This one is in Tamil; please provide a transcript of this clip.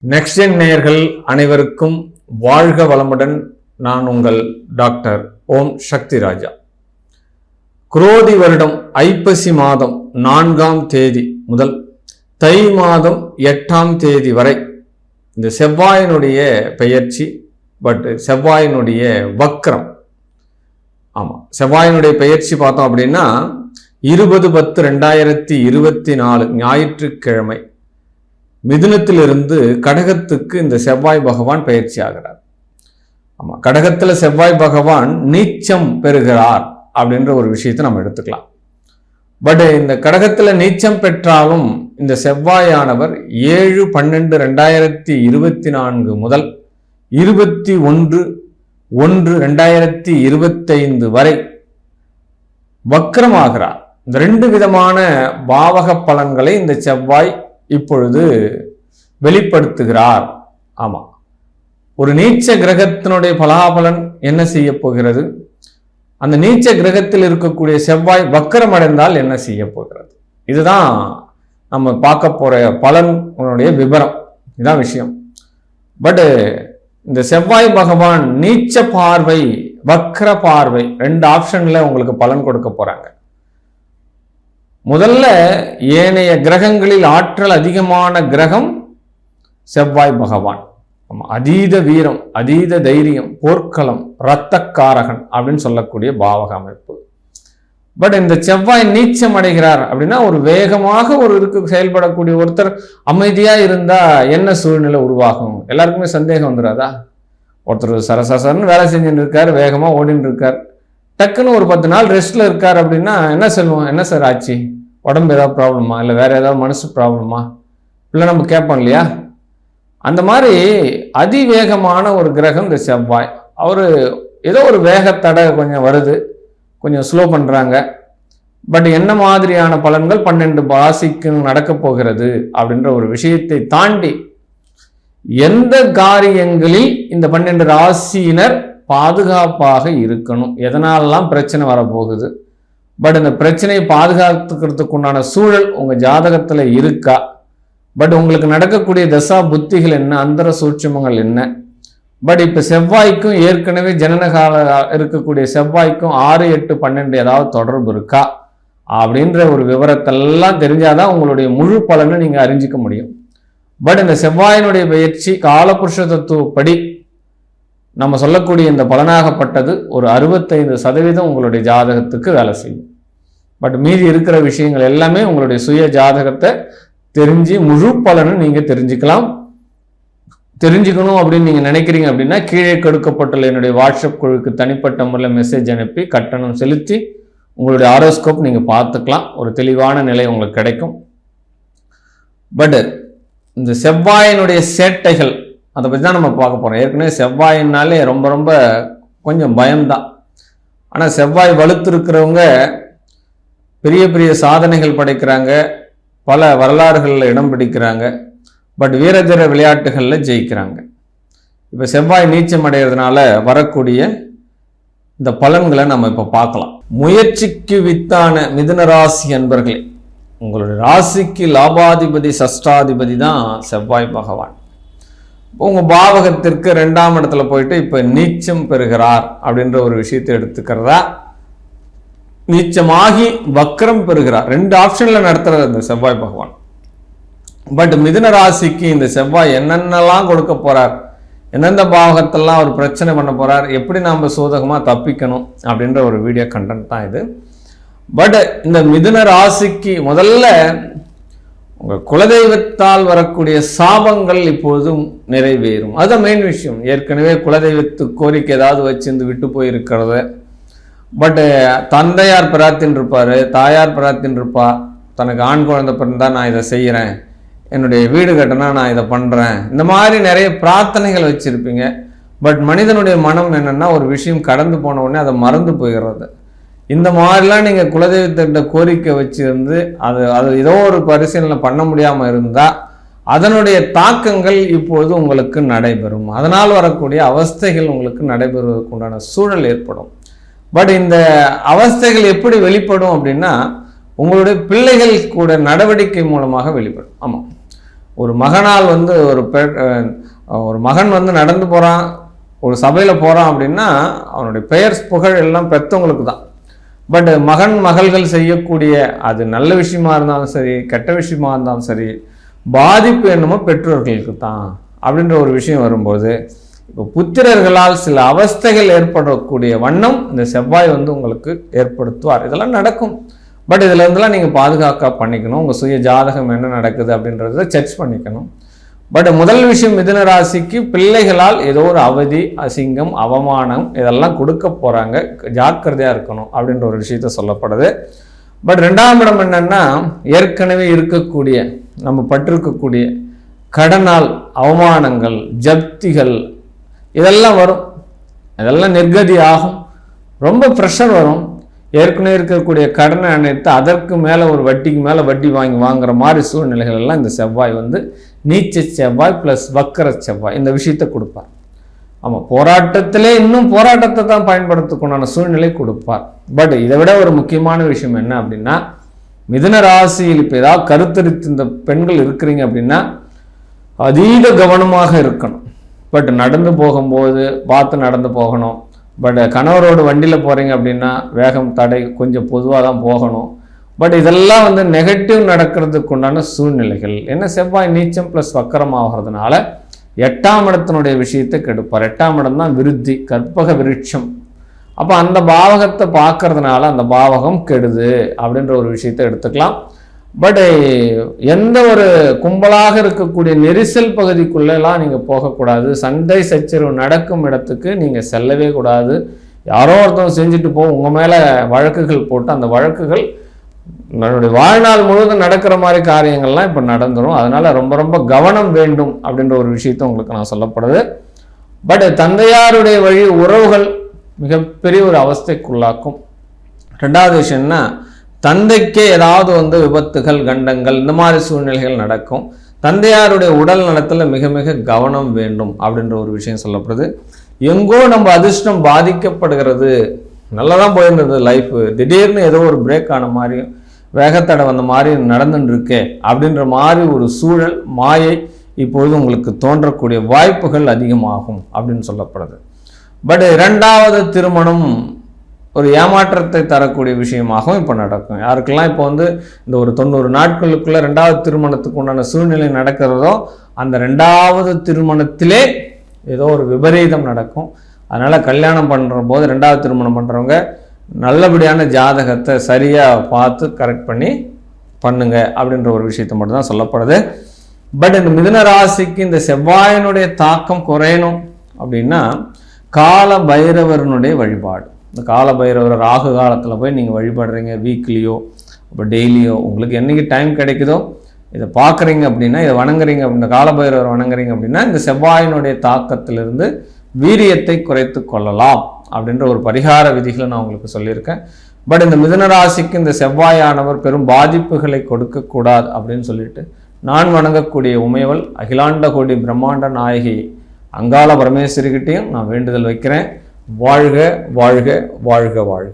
நெக்ஸ்ட் ஜென் நேயர்கள் அனைவருக்கும் வாழ்க வளமுடன். நான் உங்கள் டாக்டர் ஓம் சக்தி ராஜா. குரோதி வருடம் ஐப்பசி மாதம் 4ஆம் தேதி முதல் தை மாதம் 8ஆம் தேதி வரை இந்த செவ்வாயினுடைய பெயர்ச்சி, செவ்வாயினுடைய வக்ரம். ஆமாம், செவ்வாயினுடைய பெயர்ச்சி பார்த்தோம் அப்படின்னா 20/10/2024 ஞாயிற்றுக்கிழமை மிதுனத்திலிருந்து கடகத்துக்கு இந்த செவ்வாய் பகவான் பயிற்சி ஆகிறார். ஆமா, கடகத்துல செவ்வாய் பகவான் நீச்சம் பெறுகிறார் அப்படின்ற ஒரு விஷயத்தை நம்ம எடுத்துக்கலாம். பட் இந்த கடகத்துல நீச்சம் பெற்றாலும் இந்த செவ்வாயானவர் 7/12/2024 முதல் 21/1/2025 வரை வக்ரமாகிறார். இந்த 2 விதமான பாவக பலன்களை இந்த செவ்வாய் இப்பொழுது வெளிப்படுத்துகிறார். ஆமா, ஒரு நீச்ச கிரகத்தினுடைய பலாபலன் என்ன செய்ய போகிறது, அந்த நீச்ச கிரகத்தில் இருக்கக்கூடிய செவ்வாய் வக்கரம் அடைந்தால் என்ன செய்ய போகிறது, இதுதான் நம்ம பார்க்க போற பலனுடைய விவரம். இதுதான் விஷயம். பட் இந்த செவ்வாய் பகவான் நீச்ச பார்வை, வக்ர பார்வை, 2 ஆப்ஷன்ல உங்களுக்கு பலன் கொடுக்க போறாங்க. முதல்ல ஏனைய கிரகங்களில் ஆற்றல் அதிகமான கிரகம் செவ்வாய் பகவான். அதீத வீரம், அதீத தைரியம், போர்க்களம், இரத்தக்காரகன் அப்படின்னு சொல்லக்கூடிய பாவக அமைப்பு. பட் இந்த செவ்வாய் நீச்சம் அடைகிறார் அப்படின்னா ஒரு வேகமாக செயல்படக்கூடிய ஒருத்தர் அமைதியா இருந்தா என்ன சூழ்நிலை உருவாகும்? எல்லாருக்குமே சந்தேகம் வந்துடாதா? ஒருத்தர் சரசரன்னு வேலை செஞ்சுட்டு இருக்காரு, வேகமா ஓடின்னு இருக்கார், டக்குன்னு ஒரு 10 நாள் ரெஸ்ட்ல இருக்கார் அப்படின்னா என்ன சொல்லுவோம்? என்ன சார் ஆச்சு? உடம்பு ஏதாவது ப்ராப்ளமா, இல்லை வேற ஏதாவது மனசு ப்ராப்ளமா, இல்லை நம்ம கேட்போம் இல்லையா? அந்த மாதிரி அதிவேகமான ஒரு கிரகம் இந்த செவ்வாய். அவரு ஏதோ ஒரு வேகத்தடை கொஞ்சம் வருது, கொஞ்சம் ஸ்லோ பண்றாங்க. பட் என்ன மாதிரியான பலன்கள் 12 ராசிக்கு நடக்க போகிறது அப்படின்ற ஒரு விஷயத்தை தாண்டி எந்த காரியங்களில் இந்த 12 ராசியினர் பாதுகாப்பாக இருக்கணும், எதனாலலாம் பிரச்சனை வரப்போகுது, பட் இந்த பிரச்சனையை பாதுகாத்துக்கிறதுக்கு உண்டான சூழல் உங்க ஜாதகத்துல இருக்கா, பட் உங்களுக்கு நடக்கக்கூடிய தசா புத்திகள் என்ன, அந்தர சூட்சமங்கள் என்ன, பட் இப்ப செவ்வாய்க்கும் ஏற்கனவே ஜனனகால இருக்கக்கூடிய செவ்வாய்க்கும் 6, 8, 12 ஏதாவது தொடர்பு இருக்கா அப்படின்ற ஒரு விவரத்தெல்லாம் தெரிஞ்சாதான் உங்களுடைய முழு பலனை நீங்க அறிஞ்சிக்க முடியும். பட் இந்த செவ்வாயினுடைய பயிற்சி காலபுருஷ தத்துவப்படி நம்ம சொல்லக்கூடிய இந்த பலனாகப்பட்டது ஒரு 65% உங்களுடைய ஜாதகத்துக்கு வேலை செய்யும். பட் மீதி இருக்கிற விஷயங்கள் எல்லாமே உங்களுடைய சுய ஜாதகத்தை தெரிஞ்சு முழு பலனை நீங்க தெரிஞ்சுக்கணும் அப்படின்னு நீங்க நினைக்கிறீங்க அப்படின்னா கீழே கொடுக்கப்பட்டுள்ள என்னுடைய வாட்ஸ்அப் குழுக்கு தனிப்பட்ட முறையில் மெசேஜ் அனுப்பி கட்டணம் செலுத்தி உங்களுடைய ஆரோஸ்கோப் நீங்க பார்த்துக்கலாம். ஒரு தெளிவான நிலை உங்களுக்கு கிடைக்கும். பட் இந்த செவ்வாயினுடைய சேட்டைகள் அதை பற்றி தான் நம்ம பார்க்க போகிறோம். ஏற்கனவே செவ்வாயினாலே ரொம்ப ரொம்ப கொஞ்சம் பயம்தான். ஆனால் செவ்வாய் வலுத்திருக்கிறவங்க பெரிய பெரிய சாதனைகள் படைக்கிறாங்க, பல வரலாறுகளில் இடம் பிடிக்கிறாங்க, பட் வீரதீர விளையாட்டுகளில் ஜெயிக்கிறாங்க. இப்போ செவ்வாய் நீச்சம் அடைகிறதுனால வரக்கூடிய இந்த பலன்களை நம்ம இப்போ பார்க்கலாம். முயற்சிக்கு வித்தான மிதுன ராசி அன்பர்களே, உங்களுடைய ராசிக்கு லாபாதிபதி சஷ்டாதிபதி தான் செவ்வாய் பகவான். உங்க பாவகத்திற்கு 2ஆம் இடத்துல போயிட்டு இப்ப நீச்சம் பெறுகிறார் அப்படின்ற ஒரு விஷயத்தை எடுத்துக்கிறதா, நீச்சமாகி வக்ரம் பெறுகிறார். 2 ஆப்ஷன்ல நடத்துறது இந்த செவ்வாய் பகவான். பட் மிதுன ராசிக்கு இந்த செவ்வாய் என்னென்னலாம் கொடுக்க போறார், எந்தெந்த பாவகத்தெல்லாம் அவர் பிரச்சனை பண்ண போறார், எப்படி நாம சோதகமா தப்பிக்கணும் அப்படின்ற ஒரு வீடியோ கண்டென்ட் தான் இது. பட் இந்த மிதுன ராசிக்கு முதல்ல உங்க குலதெய்வத்தால் வரக்கூடிய சாபங்கள் இப்போதும் நிறைவேறும். அதுதான் மெயின் விஷயம். ஏற்கனவே குலதெய்வத்து கோரிக்கை ஏதாவது வச்சிருந்து விட்டு போயிருக்கிறது. பட் தந்தையார் பிரார்த்தின்னு இருப்பாரு, தாயார் பிரார்த்தின்னு இருப்பா, தனக்கு ஆண் குழந்தை பிறந்தா நான் இதை செய்யறேன், என்னுடைய வீடு கட்டினா நான் இதை பண்றேன், இந்த மாதிரி நிறைய பிரார்த்தனைகள் வச்சிருப்பீங்க. பட் மனிதனுடைய மனம் என்னன்னா ஒரு விஷயம் கடந்து போன உடனே அதை மறந்து போயிடுறது. இந்த மாதிரிலாம் நீங்கள் குலதெய்வத்திட்ட கோரிக்கை வச்சிருந்து அது ஏதோ ஒரு பரிசீலனை பண்ண முடியாமல் இருந்தால் அதனுடைய தாக்கங்கள் இப்போது உங்களுக்கு நடைபெறும். அதனால் வரக்கூடிய அவஸ்தைகள் உங்களுக்கு நடைபெறுவதற்கு உண்டான சூழல் ஏற்படும். பட் இந்த அவஸ்தைகள் எப்படி வெளிப்படும் அப்படின்னா உங்களுடைய பிள்ளைகள் கூட நடவடிக்கை மூலமாக வெளிப்படும். ஆமாம், ஒரு மகனால் வந்து ஒரு மகன் வந்து நடந்து போகிறான், ஒரு சபையில் போகிறான் அப்படின்னா அவனுடைய பெயர் புகழ் எல்லாம் பெற்றவங்களுக்கு தான். பட் மகன் மகள்கள் செய்யக்கூடிய அது நல்ல விஷயமா இருந்தாலும் சரி, கெட்ட விஷயமா இருந்தாலும் சரி, பாதிப்பு என்னமோ பெற்றோர்களுக்கு தான் அப்படின்ற ஒரு விஷயம் வரும்போது, இப்போ புத்திரர்களால் சில அவஸ்தைகள் ஏற்படக்கூடிய வண்ணம் இந்த செவ்வாய் வந்து உங்களுக்கு ஏற்படுத்துவார். இதெல்லாம் நடக்கும். பட் இதில் இருந்தெல்லாம் நீங்கள் பாதுகாக்க பண்ணிக்கணும். உங்கள் சுய ஜாதகம் என்ன நடக்குது அப்படின்றத செக் பண்ணிக்கணும். பட் முதல் விஷயம், மிதுன ராசிக்கு பிள்ளைகளால் ஏதோ ஒரு அவதி, அசிங்கம், அவமானம் இதெல்லாம் கொடுக்க போகிறாங்க, ஜாக்கிரதையாக இருக்கணும் அப்படின்ற ஒரு விஷயத்த சொல்லப்படுது. பட் ரெண்டாம் இடம் என்னன்னா, ஏற்கனவே இருக்கக்கூடிய நம்ம பட்டிருக்கக்கூடிய கடனால் அவமானங்கள், ஜப்திகள் இதெல்லாம் வரும். இதெல்லாம் நிர்கதி ஆகும். ரொம்ப ப்ரெஷர் வரும். ஏற்கனவே இருக்கக்கூடிய கடனை அனைத்து அதற்கு மேலே ஒரு வட்டிக்கு மேலே வட்டி வாங்குற மாதிரி சூழ்நிலைகள் எல்லாம் இந்த செவ்வாய் வந்து நீச்ச செவ்வாய் ப்ளஸ் வக்கர செவ்வாய் இந்த விஷயத்தை கொடுப்பார். ஆமாம், போராட்டத்திலே இன்னும் போராட்டத்தை தான் பயன்படுத்தக்கூடிய சூழ்நிலை கொடுப்பார். பட் இதை விட ஒரு முக்கியமான விஷயம் என்ன அப்படின்னா, மிதுன ராசியில் இப்போ ஏதாவது கருத்தரித்து இந்த பெண்கள் இருக்கிறீங்க அப்படின்னா அதீத கவனமாக இருக்கணும். பட் நடந்து போகும்போது பார்த்து நடந்து போகணும். பட் கணவரோடு வண்டியில் போகிறீங்க அப்படின்னா வேகம் தடை கொஞ்சம் பொதுவாக தான் போகணும். பட் இதெல்லாம் வந்து நெகட்டிவ் நடக்கிறதுக்கு உண்டான சூழ்நிலைகள். என்ன, செவ்வாய் நீச்சம் ப்ளஸ் வக்கரம் ஆகிறதுனால 8ஆம் இடத்தினுடைய விஷயத்தை கெடுப்பார். 8ஆம் இடம் தான் விருத்தி, கற்பக விருட்சம். அப்போ அந்த பாவகத்தை பார்க்கறதுனால அந்த பாவகம் கெடுது அப்படின்ற ஒரு விஷயத்தை எடுத்துக்கலாம். பட் எந்த ஒரு கும்பலாக இருக்கக்கூடிய நெரிசல் பகுதிக்குள்ளெல்லாம் நீங்கள் போகக்கூடாது. சண்டை சச்சரவு நடக்கும் இடத்துக்கு நீங்கள் செல்லவே கூடாது. யாரோ ஒருத்தவங்க செஞ்சுட்டு உங்கள் மேலே வழக்குகள் போட்டு அந்த வழக்குகள் நம்மளுடைய வாழ்நாள் முழுவதும் நடக்கிற மாதிரி காரியங்கள்லாம் இப்போ நடந்துடும். அதனால் ரொம்ப ரொம்ப கவனம் வேண்டும் அப்படின்ற ஒரு விஷயத்தை உங்களுக்கு நான் சொல்லப்படுது. பட் தந்தையாருடைய வழி உறவுகள் மிகப்பெரிய ஒரு அவஸ்தைக்குள்ளாக்கும். ரெண்டாவது விஷயம்னா, தந்தைக்கே ஏதாவது வந்து விபத்துகள், கண்டங்கள் இந்த மாதிரி சூழ்நிலைகள் நடக்கும். தந்தையாருடைய உடல் நலத்தில் மிக மிக கவனம் வேண்டும் அப்படின்ற ஒரு விஷயம் சொல்லப்படுது. எங்கோ நம்ம அதிர்ஷ்டம் பாதிக்கப்படுகிறது, நல்லா தான் போயிருந்தது லைஃப், திடீர்னு ஏதோ ஒரு பிரேக் ஆன மாதிரியும் வேகத்தடை வந்த மாதிரி நடந்துட்டு இருக்கே அப்படின்ற மாதிரி ஒரு சூழல், மாயை இப்பொழுது உங்களுக்கு தோன்றக்கூடிய வாய்ப்புகள் அதிகமாகும் அப்படின்னு சொல்லப்படுது. பட் இரண்டாவது திருமணம் ஒரு ஏமாற்றத்தை தரக்கூடிய விஷயமாகவும் இப்போ நடக்கும். யாருக்கெல்லாம் இப்போ வந்து இந்த ஒரு 90 நாட்களுக்குள்ள ரெண்டாவது திருமணத்துக்கு உண்டான சூழ்நிலை நடக்கிறதோ அந்த ரெண்டாவது திருமணத்திலே ஏதோ ஒரு விபரீதம் நடக்கும். அதனால் கல்யாணம் பண்ணுற போது ரெண்டாவது திருமணம் பண்ணுறவங்க நல்லபடியான ஜாதகத்தை சரியாக பார்த்து கரெக்ட் பண்ணி பண்ணுங்க அப்படின்ற ஒரு விஷயத்தை மட்டும்தான் சொல்லப்படுது. பட் இந்த மிதுன ராசிக்கு இந்த செவ்வாயினுடைய தாக்கம் குறையணும் அப்படின்னா கால பைரவரனுடைய வழிபாடு. இந்த கால பைரவர் ராகு காலத்தில் போய் நீங்கள் வழிபடுறீங்க, வீக்லியோ அப்போ டெய்லியோ உங்களுக்கு என்றைக்கு டைம் கிடைக்குதோ இதை பார்க்குறீங்க அப்படின்னா, இதை வணங்குறீங்க அப்படின்னா, கால பைரவர் வணங்குறீங்க அப்படின்னா இந்த செவ்வாயினுடைய தாக்கத்திலிருந்து வீரியத்தை குறைத்து கொள்ளலாம் அப்படின்ற ஒரு பரிகார விதிகளை நான் உங்களுக்கு சொல்லியிருக்கேன். பட் இந்த மிதுன ராசிக்கு இந்த செவ்வாயானவர் பெரும் பாதிப்புகளை கொடுக்கக்கூடாது அப்படின்னு சொல்லிட்டு நான் வணங்கக்கூடிய உமையவள் அகிலாண்ட கோடி பிரம்மாண்ட நாயகி அங்காள பரமேஸ்வரிகிட்டையும் நான் வேண்டுதல் வைக்கிறேன். வாழ்க வாழ்க வாழ்க வாழ்க.